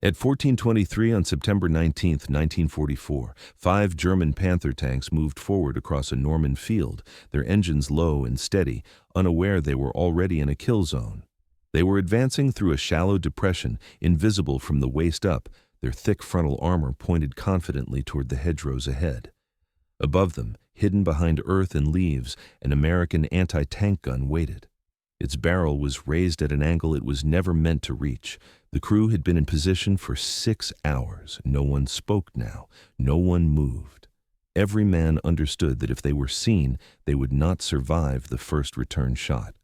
At 14:23 on September 19, 1944, 5 German Panther tanks moved forward across a Norman field, their engines low and steady, unaware they were already in a kill zone. They were advancing through a shallow depression, invisible from the waist up, their thick frontal armor pointed confidently toward the hedgerows ahead. Above them, hidden behind earth and leaves, an American anti-tank gun waited. Its barrel was raised at an angle it was never meant to reach. The crew had been in position for 6 hours. No one spoke now. No one moved. Every man understood that if they were seen, they would not survive the first return shot.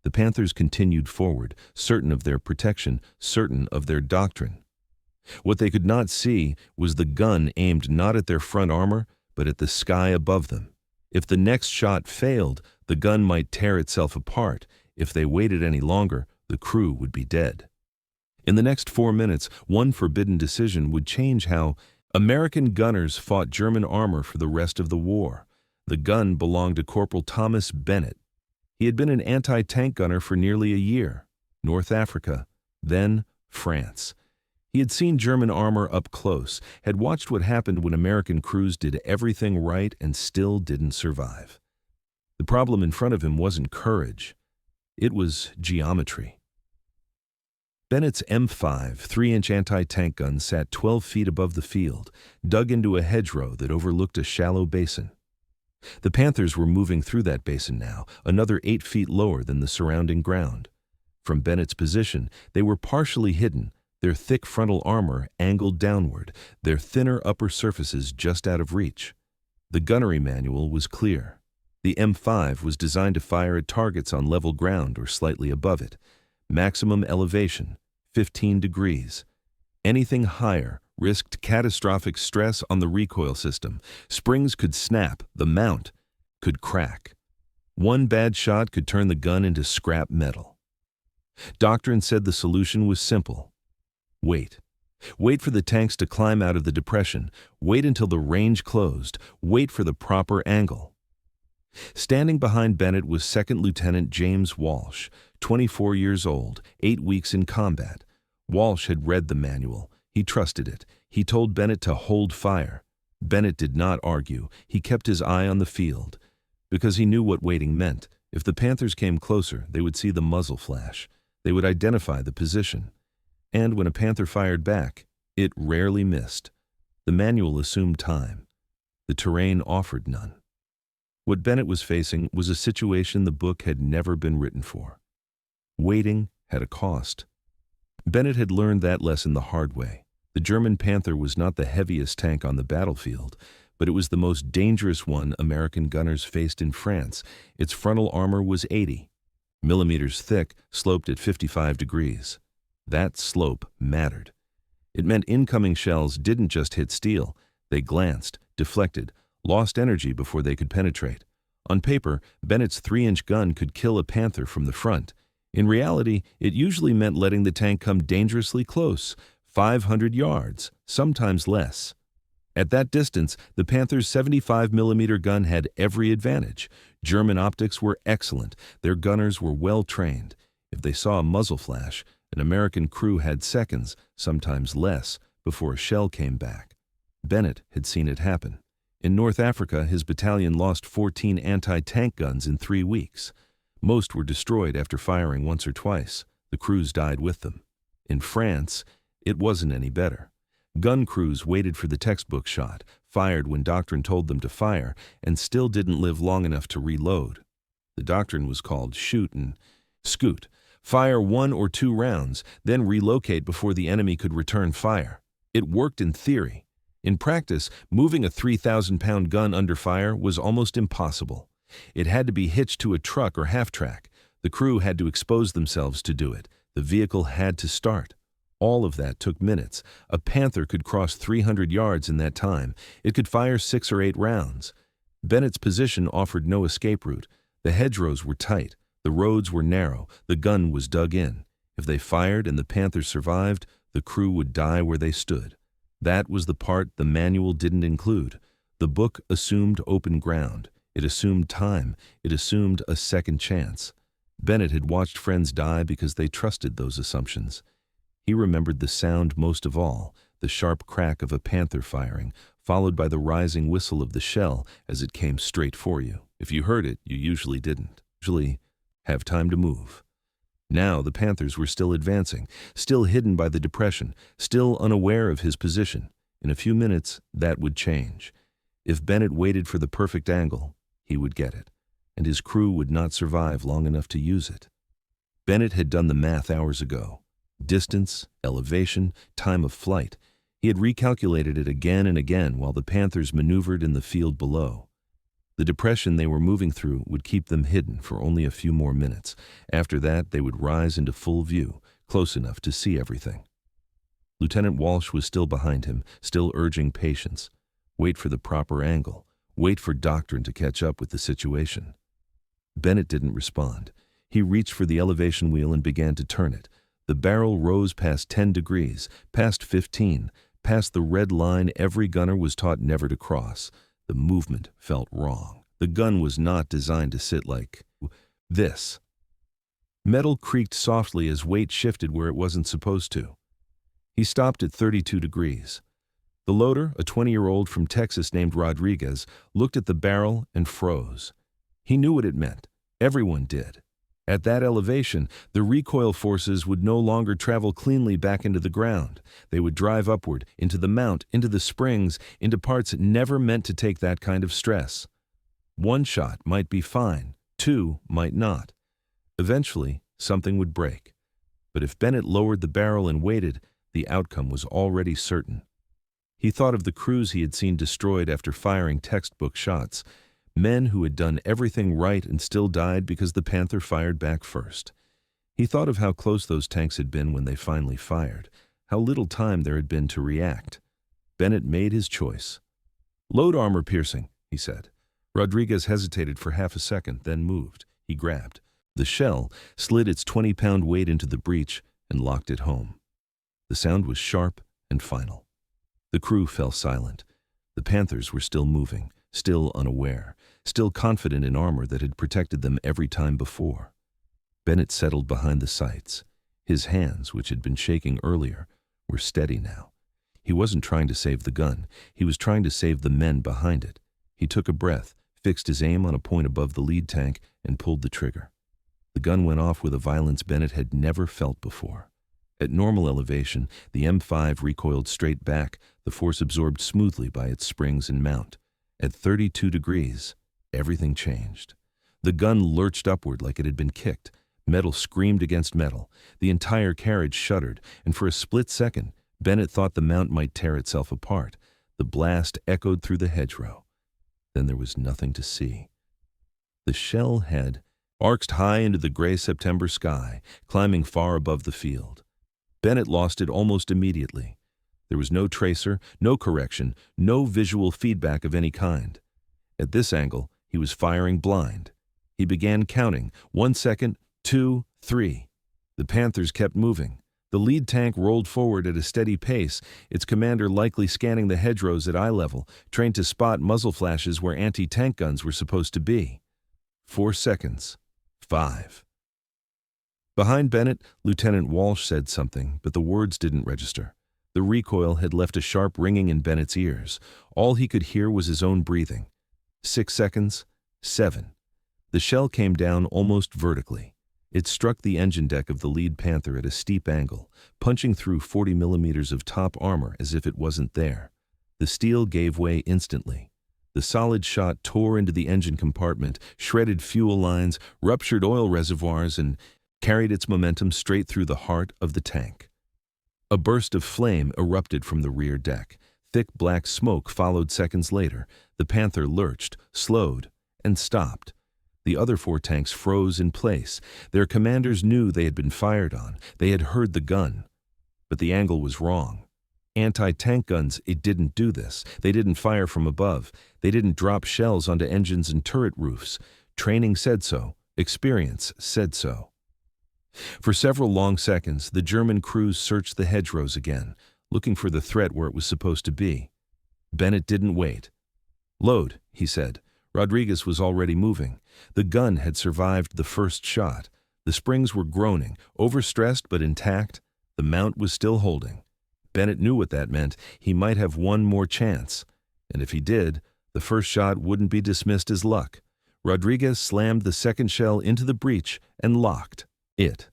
The Panthers continued forward, certain of their protection, certain of their doctrine. What they could not see was the gun aimed not at their front armor, but at the sky above them. If the next shot failed, the gun might tear itself apart. If they waited any longer, the crew would be dead. In the next 4 minutes, one forbidden decision would change how American gunners fought German armor for the rest of the war. The gun belonged to Corporal Thomas Bennett. He had been an anti-tank gunner for nearly a year. North Africa, then France. He had seen German armor up close, had watched what happened when American crews did everything right and still didn't survive. The problem in front of him wasn't courage. It was geometry. Bennett's M5 3-inch anti-tank gun sat 12 feet above the field, dug into a hedgerow that overlooked a shallow basin. The Panthers were moving through that basin now, another 8 feet lower than the surrounding ground. From Bennett's position, they were partially hidden, their thick frontal armor angled downward, their thinner upper surfaces just out of reach. The gunnery manual was clear. The M5 was designed to fire at targets on level ground or slightly above it. Maximum elevation, 15 degrees. Anything higher risked catastrophic stress on the recoil system. Springs could snap, the mount could crack. One bad shot could turn the gun into scrap metal. Doctrine said the solution was simple. Wait. Wait for the tanks to climb out of the depression. Wait until the range closed. Wait for the proper angle. Standing behind Bennett was Second Lieutenant James Walsh, 24 years old, 8 weeks in combat. Walsh had read the manual. He trusted it. He told Bennett to hold fire. Bennett did not argue. He kept his eye on the field. Because he knew what waiting meant. If the Panthers came closer, they would see the muzzle flash. They would identify the position. And when a Panther fired back, it rarely missed. The manual assumed time. The terrain offered none. What Bennett was facing was a situation the book had never been written for. Waiting had a cost. Bennett had learned that lesson the hard way. The German Panther was not the heaviest tank on the battlefield, but it was the most dangerous one American gunners faced in France. Its frontal armor was 80 millimeters thick, sloped at 55 degrees. That slope mattered. It meant incoming shells didn't just hit steel. They glanced, deflected, lost energy before they could penetrate. On paper, Bennett's 3-inch gun could kill a Panther from the front. In reality, it usually meant letting the tank come dangerously close, 500 yards, sometimes less. At that distance, the Panther's 75mm gun had every advantage. German optics were excellent. Their gunners were well trained. If they saw a muzzle flash, an American crew had seconds, sometimes less, before a shell came back. Bennett had seen it happen. In North Africa, his battalion lost 14 anti-tank guns in 3 weeks. Most were destroyed after firing once or twice. The crews died with them. In France, it wasn't any better. Gun crews waited for the textbook shot, fired when doctrine told them to fire, and still didn't live long enough to reload. The doctrine was called shoot and scoot. Fire 1 or 2 rounds, then relocate before the enemy could return fire. It worked in theory. In practice, moving a 3,000-pound gun under fire was almost impossible. It had to be hitched to a truck or half-track. The crew had to expose themselves to do it. The vehicle had to start. All of that took minutes. A Panther could cross 300 yards in that time. It could fire 6 or 8 rounds. Bennett's position offered no escape route. The hedgerows were tight. The roads were narrow. The gun was dug in. If they fired and the Panthers survived, the crew would die where they stood. That was the part the manual didn't include. The book assumed open ground. It assumed time. It assumed a second chance. Bennett had watched friends die because they trusted those assumptions. He remembered the sound most of all, the sharp crack of a panther firing, followed by the rising whistle of the shell as it came straight for you. If you heard it, you usually didn't. Usually have time to move. Now the Panthers were still advancing, still hidden by the depression, still unaware of his position. In a few minutes, that would change. If Bennett waited for the perfect angle, he would get it, and his crew would not survive long enough to use it. Bennett had done the math hours ago. Distance, elevation, time of flight. He had recalculated it again and again while the Panthers maneuvered in the field below. The depression they were moving through would keep them hidden for only a few more minutes. After that, they would rise into full view, close enough to see everything. Lieutenant Walsh was still behind him, still urging patience. Wait for the proper angle. Wait for doctrine to catch up with the situation. Bennett didn't respond. He reached for the elevation wheel and began to turn it. The barrel rose past 10 degrees, past 15, past the red line every gunner was taught never to cross. The movement felt wrong. The gun was not designed to sit like this. Metal creaked softly as weight shifted where it wasn't supposed to. He stopped at 32 degrees. The loader, a 20-year-old from Texas named Rodriguez, looked at the barrel and froze. He knew what it meant. Everyone did. At that elevation, the recoil forces would no longer travel cleanly back into the ground. They would drive upward, into the mount, into the springs, into parts never meant to take that kind of stress. One shot might be fine, two might not. Eventually, something would break. But if Bennett lowered the barrel and waited, the outcome was already certain. He thought of the crews he had seen destroyed after firing textbook shots. Men who had done everything right and still died because the Panther fired back first. He thought of how close those tanks had been when they finally fired, how little time there had been to react. Bennett made his choice. "Load armor piercing," he said. Rodriguez hesitated for half a second, then moved. He grabbed. The shell slid its 20-pound weight into the breech and locked it home. The sound was sharp and final. The crew fell silent. The Panthers were still moving, still unaware, still confident in armor that had protected them every time before. Bennett settled behind the sights. His hands, which had been shaking earlier, were steady now. He wasn't trying to save the gun. He was trying to save the men behind it. He took a breath, fixed his aim on a point above the lead tank, and pulled the trigger. The gun went off with a violence Bennett had never felt before. At normal elevation, the M5 recoiled straight back, the force absorbed smoothly by its springs and mount. At 32 degrees, everything changed. The gun lurched upward like it had been kicked. Metal screamed against metal. The entire carriage shuddered, and for a split second, Bennett thought the mount might tear itself apart. The blast echoed through the hedgerow. Then there was nothing to see. The shell head arced high into the gray September sky, climbing far above the field. Bennett lost it almost immediately. There was no tracer, no correction, no visual feedback of any kind. At this angle, he was firing blind. He began counting, 1 second, 2, 3. The Panthers kept moving. The lead tank rolled forward at a steady pace, its commander likely scanning the hedgerows at eye level, trained to spot muzzle flashes where anti-tank guns were supposed to be. 4 seconds. 5. Behind Bennett, Lieutenant Walsh said something, but the words didn't register. The recoil had left a sharp ringing in Bennett's ears. All he could hear was his own breathing. 6 seconds. 7. The shell came down almost vertically. It struck the engine deck of the lead Panther at a steep angle, punching through 40 millimeters of top armor as if it wasn't there. The steel gave way instantly. The solid shot tore into the engine compartment, shredded fuel lines, ruptured oil reservoirs, and carried its momentum straight through the heart of the tank. A burst of flame erupted from the rear deck. Thick black smoke followed seconds later. The Panther lurched, slowed, and stopped. The other 4 tanks froze in place. Their commanders knew they had been fired on. They had heard the gun. But the angle was wrong. Anti-tank guns, it didn't do this. They didn't fire from above. They didn't drop shells onto engines and turret roofs. Training said so. Experience said so. For several long seconds, the German crews searched the hedgerows again, looking for the threat where it was supposed to be. Bennett didn't wait. "Load," he said. Rodriguez was already moving. The gun had survived the first shot. The springs were groaning, overstressed but intact. The mount was still holding. Bennett knew what that meant. He might have one more chance. And if he did, the first shot wouldn't be dismissed as luck. Rodriguez slammed the second shell into the breech and locked it.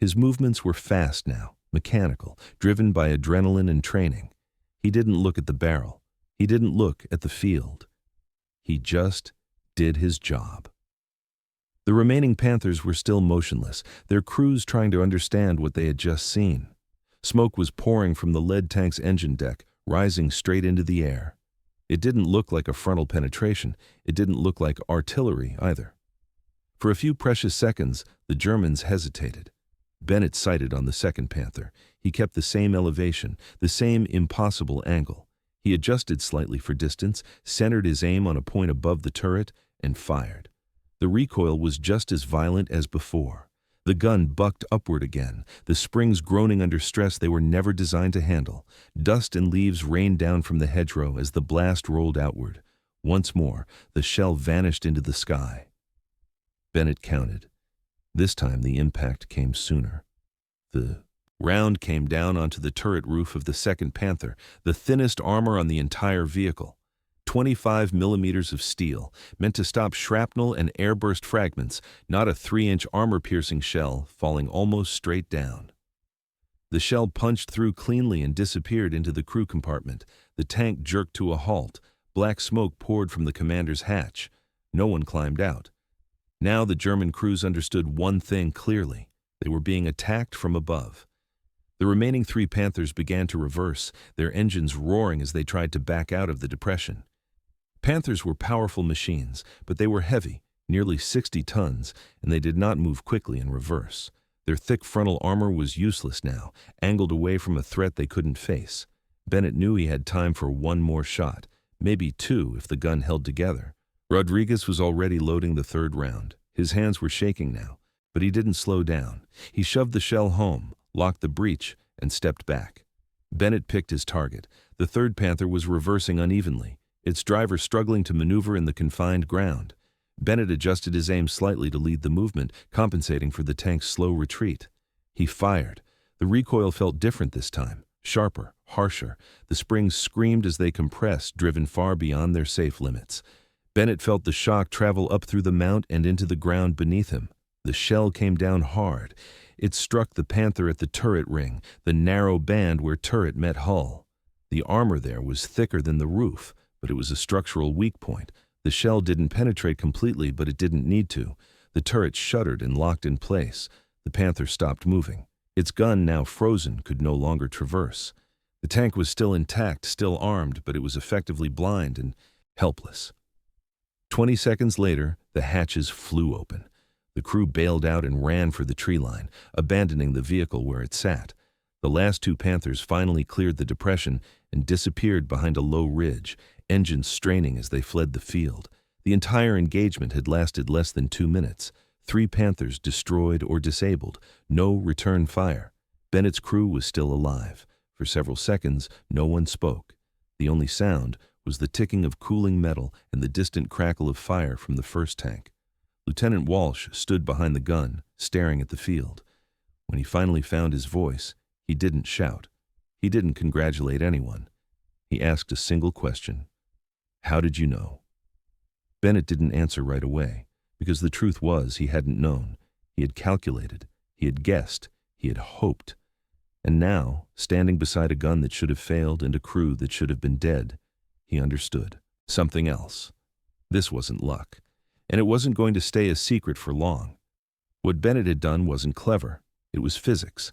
His movements were fast now, mechanical, driven by adrenaline and training. He didn't look at the barrel. He didn't look at the field. He just did his job. The remaining Panthers were still motionless, their crews trying to understand what they had just seen. Smoke was pouring from the lead tank's engine deck, rising straight into the air. It didn't look like a frontal penetration. It didn't look like artillery either. For a few precious seconds, the Germans hesitated. Bennett sighted on the second Panther. He kept the same elevation, the same impossible angle. He adjusted slightly for distance, centered his aim on a point above the turret, and fired. The recoil was just as violent as before. The gun bucked upward again, the springs groaning under stress they were never designed to handle. Dust and leaves rained down from the hedgerow as the blast rolled outward. Once more, the shell vanished into the sky. Bennett counted. This time the impact came sooner. The round came down onto the turret roof of the second Panther, the thinnest armor on the entire vehicle. 25 millimeters of steel, meant to stop shrapnel and airburst fragments, not a 3-inch armor-piercing shell falling almost straight down. The shell punched through cleanly and disappeared into the crew compartment. The tank jerked to a halt. Black smoke poured from the commander's hatch. No one climbed out. Now the German crews understood one thing clearly. They were being attacked from above. The remaining 3 Panthers began to reverse, their engines roaring as they tried to back out of the depression. Panthers were powerful machines, but they were heavy, nearly 60 tons, and they did not move quickly in reverse. Their thick frontal armor was useless now, angled away from a threat they couldn't face. Bennett knew he had time for one more shot, maybe 2 if the gun held together. Rodriguez was already loading the 3rd round. His hands were shaking now, but he didn't slow down. He shoved the shell home, locked the breech, and stepped back. Bennett picked his target. The 3rd Panther was reversing unevenly, its driver struggling to maneuver in the confined ground. Bennett adjusted his aim slightly to lead the movement, compensating for the tank's slow retreat. He fired. The recoil felt different this time, sharper, harsher. The springs screamed as they compressed, driven far beyond their safe limits. Bennett felt the shock travel up through the mount and into the ground beneath him. The shell came down hard. It struck the Panther at the turret ring, the narrow band where turret met hull. The armor there was thicker than the roof, but it was a structural weak point. The shell didn't penetrate completely, but it didn't need to. The turret shuddered and locked in place. The Panther stopped moving. Its gun, now frozen, could no longer traverse. The tank was still intact, still armed, but it was effectively blind and helpless. 20 seconds later, the hatches flew open. The crew bailed out and ran for the tree line, abandoning the vehicle where it sat. The last 2 Panthers finally cleared the depression and disappeared behind a low ridge, engines straining as they fled the field. The entire engagement had lasted less than 2 minutes. 3 Panthers destroyed or disabled, no return fire. Bennett's crew was still alive. For several seconds, no one spoke. The only sound was the ticking of cooling metal and the distant crackle of fire from the first tank. Lieutenant Walsh stood behind the gun, staring at the field. When he finally found his voice, he didn't shout. He didn't congratulate anyone. He asked a single question. How did you know? Bennett didn't answer right away, because the truth was he hadn't known. He had calculated, he had guessed, he had hoped. And now, standing beside a gun that should have failed and a crew that should have been dead, he understood. Something else. This wasn't luck, and it wasn't going to stay a secret for long. What Bennett had done wasn't clever. It was physics.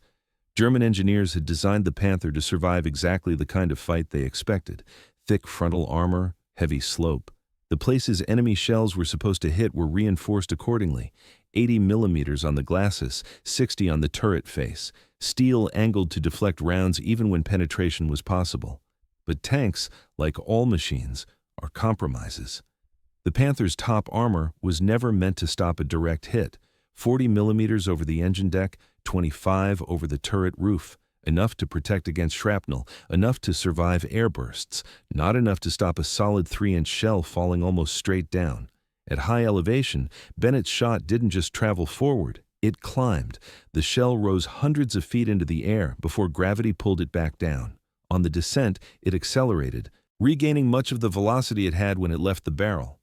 German engineers had designed the Panther to survive exactly the kind of fight they expected. Thick frontal armor, heavy slope. The places enemy shells were supposed to hit were reinforced accordingly. 80 millimeters on the glacis, 60 on the turret face. Steel angled to deflect rounds even when penetration was possible. But tanks, like all machines, are compromises. The Panther's top armor was never meant to stop a direct hit. 40 millimeters over the engine deck, 25 over the turret roof. Enough to protect against shrapnel, enough to survive airbursts, not enough to stop a solid 3-inch shell falling almost straight down. At high elevation, Bennett's shot didn't just travel forward, It climbed. The shell rose hundreds of feet into the air before gravity pulled it back down. On the descent, it accelerated, regaining much of the velocity it had when it left the barrel.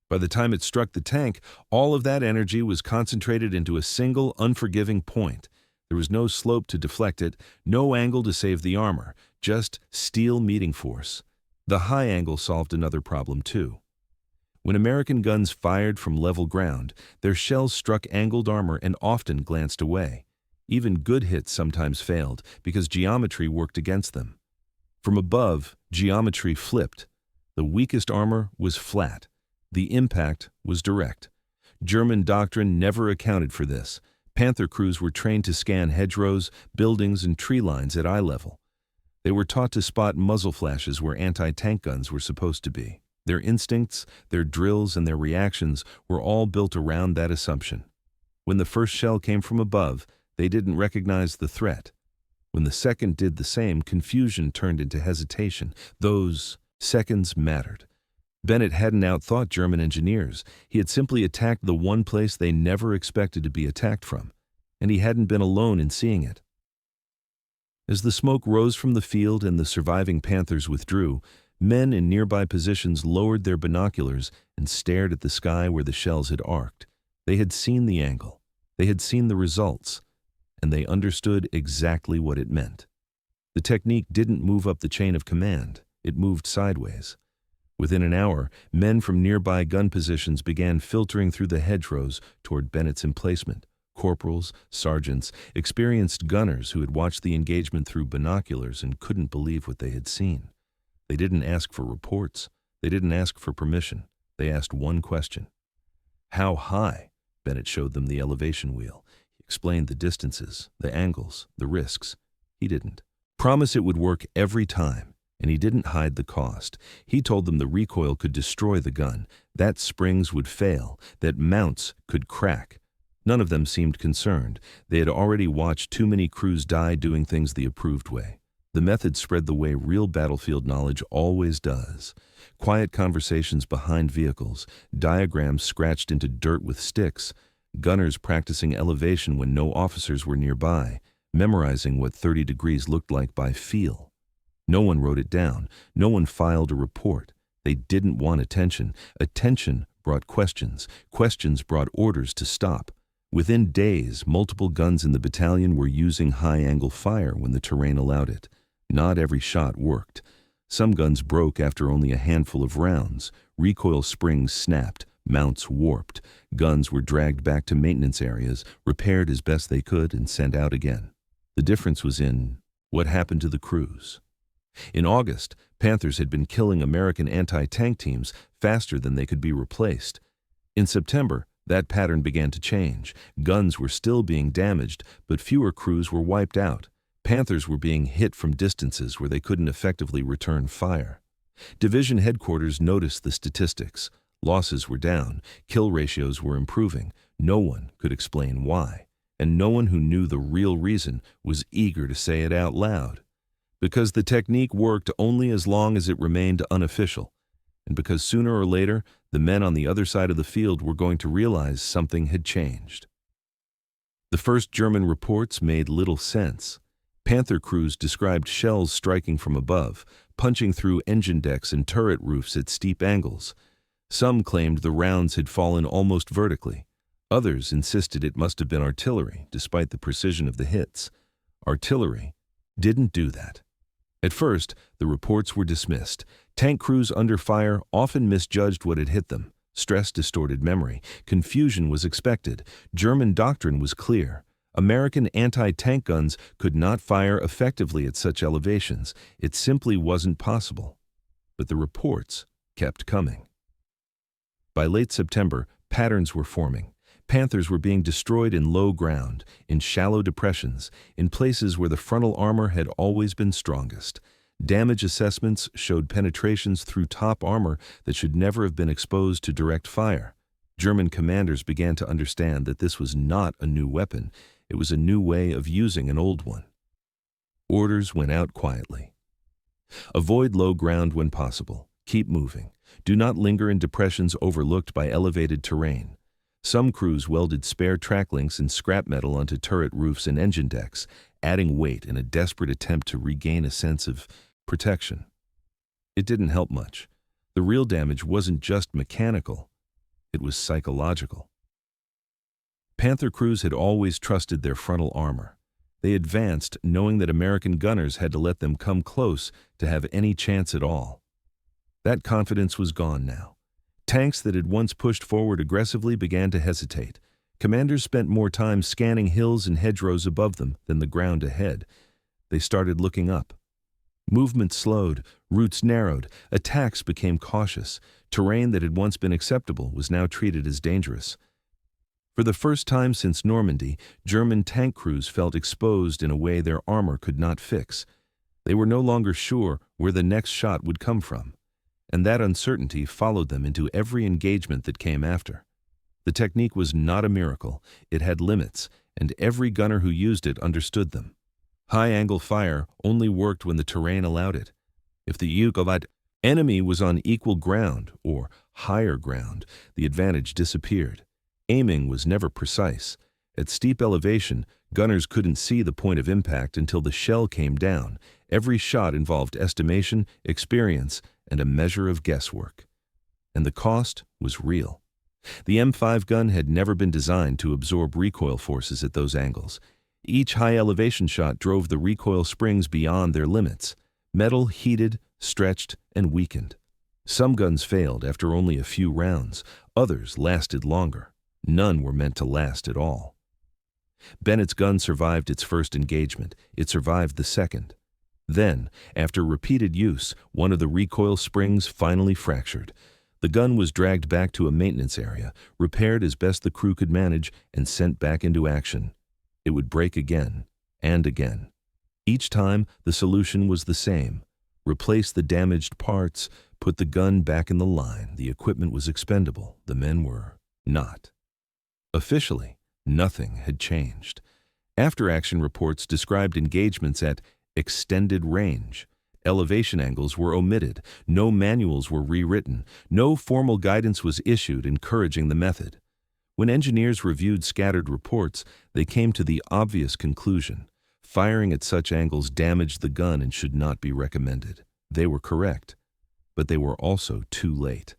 By the time it struck the tank, all of that energy was concentrated into a single, unforgiving point. There was no slope to deflect it, no angle to save the armor, just steel meeting force. The high angle solved another problem too. When American guns fired from level ground, their shells struck angled armor and often glanced away. Even good hits sometimes failed because geometry worked against them. From above, geometry flipped. The weakest armor was flat. The impact was direct. German doctrine never accounted for this. Panther crews were trained to scan hedgerows, buildings, and tree lines at eye level. They were taught to spot muzzle flashes where anti-tank guns were supposed to be. Their instincts, their drills, and their reactions were all built around that assumption. When the first shell came from above, they didn't recognize the threat. When the second did the same, confusion turned into hesitation. Those seconds mattered. Bennett hadn't outthought German engineers. He had simply attacked the one place they never expected to be attacked from, and he hadn't been alone in seeing it. As the smoke rose from the field and the surviving Panthers withdrew, men in nearby positions lowered their binoculars and stared at the sky where the shells had arced. They had seen the angle, they had seen the results, and they understood exactly what it meant. The technique didn't move up the chain of command, it moved sideways. Within an hour, men from nearby gun positions began filtering through the hedgerows toward Bennett's emplacement. Corporals, sergeants, experienced gunners who had watched the engagement through binoculars and couldn't believe what they had seen. They didn't ask for reports. They didn't ask for permission. They asked one question. How high? Bennett showed them the elevation wheel. He explained the distances, the angles, the risks. He didn't promise it would work every time, and he didn't hide the cost. He told them the recoil could destroy the gun, that springs would fail, that mounts could crack. None of them seemed concerned. They had already watched too many crews die doing things the approved way. The method spread the way real battlefield knowledge always does. Quiet conversations behind vehicles, diagrams scratched into dirt with sticks, gunners practicing elevation when no officers were nearby, memorizing what 30 degrees looked like by feel. No one wrote it down. No one filed a report. They didn't want attention. Attention brought questions. Questions brought orders to stop. Within days, multiple guns in the battalion were using high-angle fire when the terrain allowed it. Not every shot worked. Some guns broke after only a handful of rounds. Recoil springs snapped. Mounts warped. Guns were dragged back to maintenance areas, repaired as best they could, and sent out again. The difference was in what happened to the crews. In August, Panthers had been killing American anti-tank teams faster than they could be replaced. In September, that pattern began to change. Guns were still being damaged, but fewer crews were wiped out. Panthers were being hit from distances where they couldn't effectively return fire. Division headquarters noticed the statistics. Losses were down, kill ratios were improving. No one could explain why, and no one who knew the real reason was eager to say it out loud. Because the technique worked only as long as it remained unofficial, and because sooner or later, the men on the other side of the field were going to realize something had changed. The first German reports made little sense. Panther crews described shells striking from above, punching through engine decks and turret roofs at steep angles. Some claimed the rounds had fallen almost vertically. Others insisted it must have been artillery, despite the precision of the hits. Artillery didn't do that. At first, the reports were dismissed. Tank crews under fire often misjudged what had hit them. Stress distorted memory. Confusion was expected. German doctrine was clear. American anti-tank guns could not fire effectively at such elevations. It simply wasn't possible. But the reports kept coming. By late September, patterns were forming. Panthers were being destroyed in low ground, in shallow depressions, in places where the frontal armor had always been strongest. Damage assessments showed penetrations through top armor that should never have been exposed to direct fire. German commanders began to understand that this was not a new weapon. It was a new way of using an old one. Orders went out quietly. Avoid low ground when possible. Keep moving. Do not linger in depressions overlooked by elevated terrain. Some crews welded spare track links and scrap metal onto turret roofs and engine decks, adding weight in a desperate attempt to regain a sense of protection. It didn't help much. The real damage wasn't just mechanical, it was psychological. Panther crews had always trusted their frontal armor. They advanced knowing that American gunners had to let them come close to have any chance at all. That confidence was gone now. Tanks that had once pushed forward aggressively began to hesitate. Commanders spent more time scanning hills and hedgerows above them than the ground ahead. They started looking up. Movement slowed, routes narrowed, attacks became cautious. Terrain that had once been acceptable was now treated as dangerous. For the first time since Normandy, German tank crews felt exposed in a way their armor could not fix. They were no longer sure where the next shot would come from, and that uncertainty followed them into every engagement that came after. The technique was not a miracle, it had limits, and every gunner who used it understood them. High-angle fire only worked when the terrain allowed it. If the enemy was on equal ground, or higher ground, the advantage disappeared. Aiming was never precise. At steep elevation, gunners couldn't see the point of impact until the shell came down. Every shot involved estimation, experience, and a measure of guesswork. And the cost was real. The M5 gun had never been designed to absorb recoil forces at those angles. Each high-elevation shot drove the recoil springs beyond their limits. Metal heated, stretched, and weakened. Some guns failed after only a few rounds. Others lasted longer. None were meant to last at all. Bennett's gun survived its first engagement. It survived the second. Then, after repeated use, one of the recoil springs finally fractured. The gun was dragged back to a maintenance area, repaired as best the crew could manage, and sent back into action. It would break again and again. Each time, the solution was the same. Replace the damaged parts, put the gun back in the line. The equipment was expendable. The men were not. Officially, nothing had changed. After-action reports described engagements at extended range. Elevation angles were omitted. No manuals were rewritten. No formal guidance was issued encouraging the method. When engineers reviewed scattered reports, they came to the obvious conclusion. Firing at such angles damaged the gun and should not be recommended. They were correct, but they were also too late.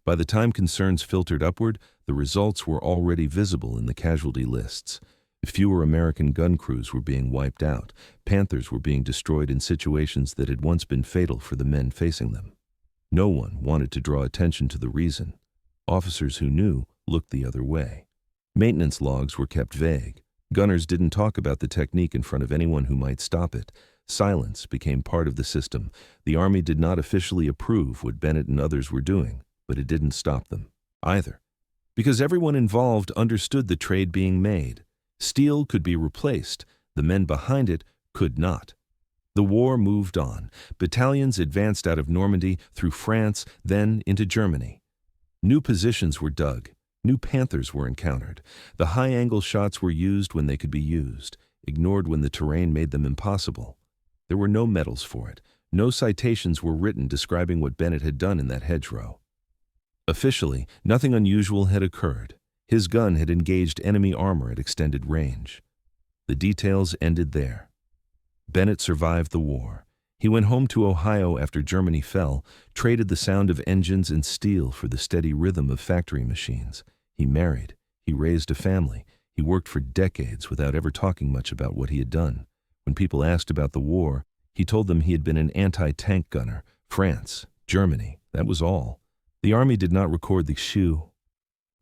By the time concerns filtered upward, the results were already visible in the casualty lists. Fewer American gun crews were being wiped out. Panthers were being destroyed in situations that had once been fatal for the men facing them. No one wanted to draw attention to the reason. Officers who knew looked the other way. Maintenance logs were kept vague. Gunners didn't talk about the technique in front of anyone who might stop it. Silence became part of the system. The Army did not officially approve what Bennett and others were doing, but it didn't stop them either. Because everyone involved understood the trade being made. Steel could be replaced. The men behind it could not. The war moved on. Battalions advanced out of Normandy through France, then into Germany. New positions were dug. New Panthers were encountered. The high-angle shots were used when they could be used, ignored when the terrain made them impossible. There were no medals for it. No citations were written describing what Bennett had done in that hedgerow. Officially, nothing unusual had occurred. His gun had engaged enemy armor at extended range. The details ended there. Bennett survived the war. He went home to Ohio after Germany fell, traded the sound of engines and steel for the steady rhythm of factory machines. He married. He raised a family. He worked for decades without ever talking much about what he had done. When people asked about the war, he told them he had been an anti-tank gunner. France, Germany, that was all. The Army did not record the shoe.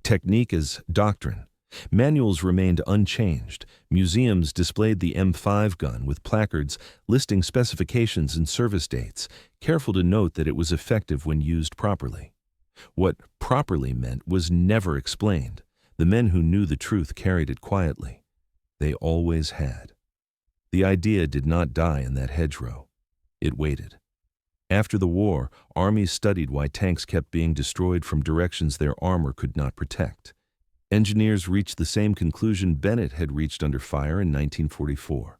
Technique as doctrine. Manuals remained unchanged. Museums displayed the M5 gun with placards listing specifications and service dates, careful to note that it was effective when used properly. What properly meant was never explained. The men who knew the truth carried it quietly. They always had. The idea did not die in that hedgerow. It waited. After the war, armies studied why tanks kept being destroyed from directions their armor could not protect. Engineers reached the same conclusion Bennett had reached under fire in 1944.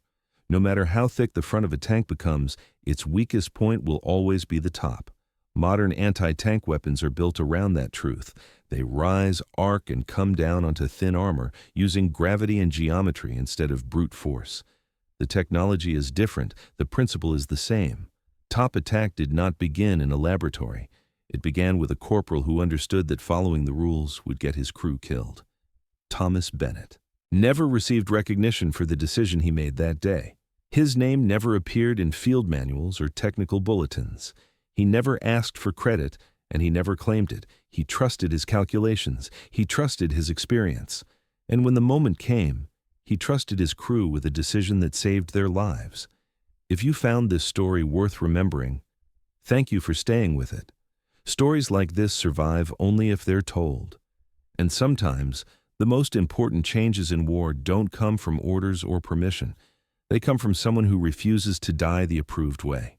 No matter how thick the front of a tank becomes, its weakest point will always be the top. Modern anti-tank weapons are built around that truth. They rise, arc, and come down onto thin armor using gravity and geometry instead of brute force. The technology is different, the principle is the same. Top attack did not begin in a laboratory. It began with a corporal who understood that following the rules would get his crew killed. Thomas Bennett never received recognition for the decision he made that day. His name never appeared in field manuals or technical bulletins. He never asked for credit, and he never claimed it. He trusted his calculations. He trusted his experience. And when the moment came, he trusted his crew with a decision that saved their lives. If you found this story worth remembering, thank you for staying with it. Stories like this survive only if they're told. And sometimes, the most important changes in war don't come from orders or permission. They come from someone who refuses to die the approved way.